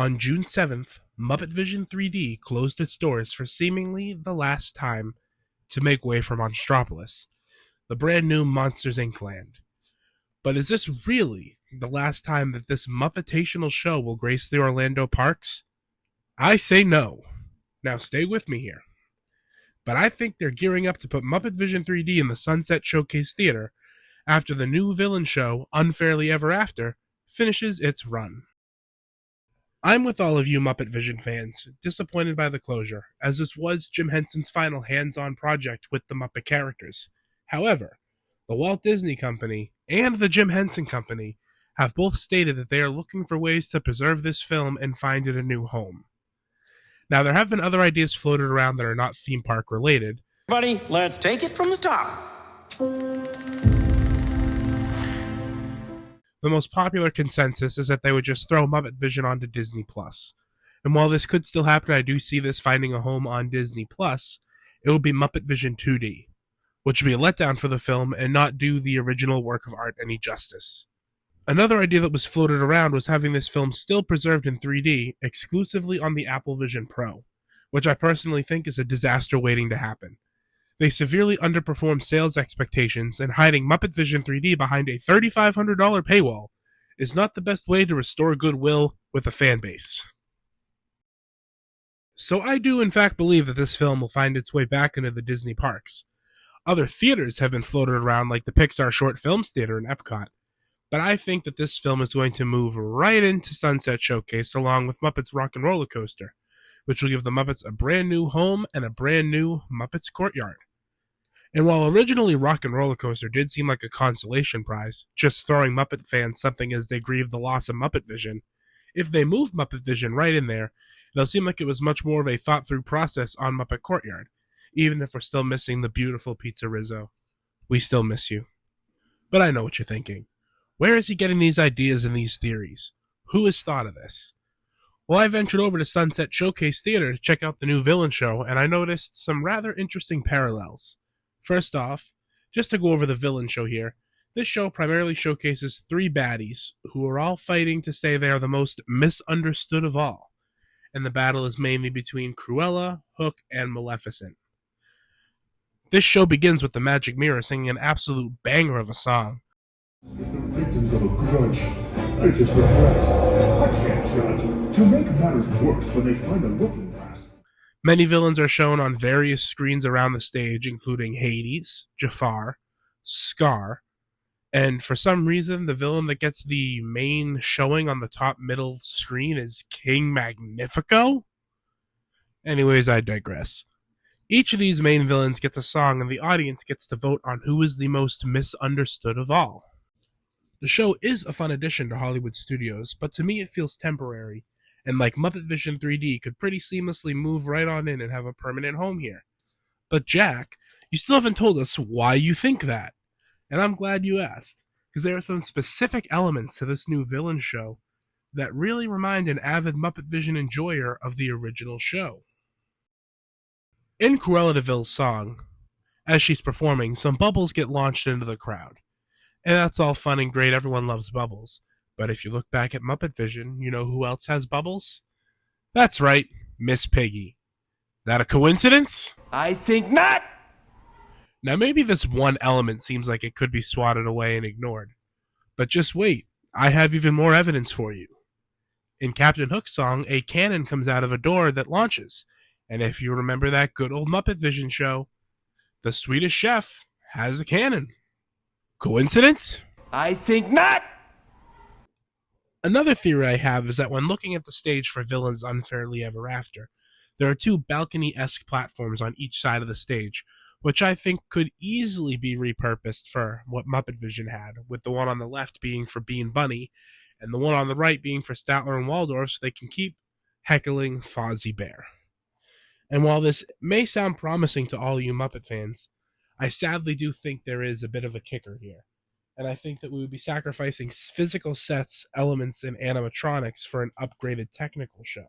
On June 7th, Muppet Vision 3D closed its doors for seemingly the last time to make way for Monstropolis, the brand new Monsters Inc. land. But is this really the last time that this Muppetational show will grace the Orlando parks? I say no. Now stay with me here. But I think they're gearing up to put Muppet Vision 3D in the Sunset Showcase Theater after the new villain show, Unfairly Ever After, finishes its run. I'm with all of you Muppet Vision fans, disappointed by the closure, as this was Jim Henson's final hands-on project with the Muppet characters. However, the Walt Disney Company and the Jim Henson Company have both stated that they are looking for ways to preserve this film and find it a new home. Now, there have been other ideas floated around that are not theme park related. Buddy, let's take it from the top. The most popular consensus is that they would just throw Muppet Vision onto Disney+. And while this could still happen, I do see this finding a home on Disney+, it will be Muppet Vision 2D, which would be a letdown for the film and not do the original work of art any justice. Another idea that was floated around was having this film still preserved in 3D exclusively on the Apple Vision Pro, which I personally think is a disaster waiting to happen. They severely underperformed sales expectations, and hiding Muppet Vision 3D behind a $3,500 paywall is not the best way to restore goodwill with a fan base. So I do in fact believe that this film will find its way back into the Disney parks. Other theaters have been floated around like the Pixar Short Films Theater in Epcot, but I think that this film is going to move right into Sunset Showcase along with Muppets Rock and Roller Coaster, which will give the Muppets a brand new home and a brand new Muppets courtyard. And while originally Rock and Roller Coaster did seem like a consolation prize, just throwing Muppet fans something as they grieve the loss of Muppet Vision, if they move Muppet Vision right in there, it'll seem like it was much more of a thought-through process on Muppet Courtyard, even if we're still missing the beautiful Pizza Rizzo. We still miss you. But I know what you're thinking. Where is he getting these ideas and these theories? Who has thought of this? Well, I ventured over to Sunset Showcase Theater to check out the new villain show, and I noticed some rather interesting parallels. First off, just to go over the villain show here, this show primarily showcases three baddies who are all fighting to say they are the most misunderstood of all, and the battle is mainly between Cruella, Hook, and Maleficent. This show begins with the Magic Mirror singing an absolute banger of a song. If the victims of a grudge, I just reflect. I can't judge. To make matters worse when they find a looking glass. Many villains are shown on various screens around the stage, including Hades, Jafar, Scar, and for some reason, the villain that gets the main showing on the top middle screen is King Magnifico? Anyways, I digress. Each of these main villains gets a song, and the audience gets to vote on who is the most misunderstood of all. The show is a fun addition to Hollywood studios, but to me it feels temporary, and like Muppet Vision 3D could pretty seamlessly move right on in and have a permanent home here. But Jack, you still haven't told us why you think that. And I'm glad you asked, because there are some specific elements to this new villain show that really remind an avid Muppet Vision enjoyer of the original show. In Cruella de Vil's song, as she's performing, some bubbles get launched into the crowd. And that's all fun and great, everyone loves bubbles. But if you look back at Muppet Vision, you know who else has bubbles? That's right, Miss Piggy. That a coincidence? I think not. Now maybe this one element seems like it could be swatted away and ignored. But just wait, I have even more evidence for you. In Captain Hook's song, a cannon comes out of a door that launches. And if you remember that good old Muppet Vision show, the Swedish chef has a cannon. Coincidence? I think not. Another theory I have is that when looking at the stage for Villains Unfairly Ever After, there are two balcony-esque platforms on each side of the stage, which I think could easily be repurposed for what Muppet Vision had, with the one on the left being for Bean Bunny, and the one on the right being for Statler and Waldorf so they can keep heckling Fozzie Bear. And while this may sound promising to all you Muppet fans, I sadly do think there is a bit of a kicker here, and I think that we would be sacrificing physical sets, elements, and animatronics for an upgraded technical show.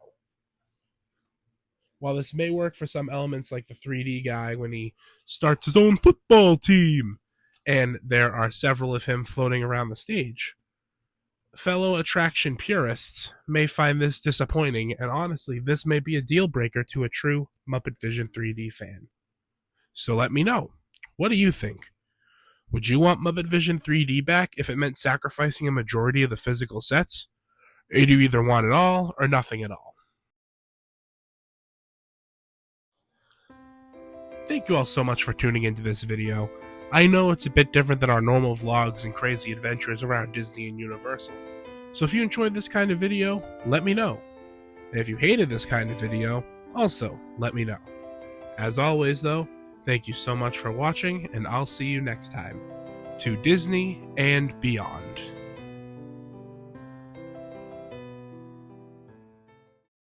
While this may work for some elements like the 3D guy when he starts his own football team, and there are several of him floating around the stage, fellow attraction purists may find this disappointing, and honestly, this may be a deal breaker to a true Muppet Vision 3D fan. So let me know. What do you think? Would you want Muppet Vision 3D back if it meant sacrificing a majority of the physical sets? Or do you either want it all or nothing at all? Thank you all so much for tuning into this video. I know it's a bit different than our normal vlogs and crazy adventures around Disney and Universal. So if you enjoyed this kind of video, let me know. And if you hated this kind of video, also let me know. As always though, thank you so much for watching, and I'll see you next time. To Disney and beyond.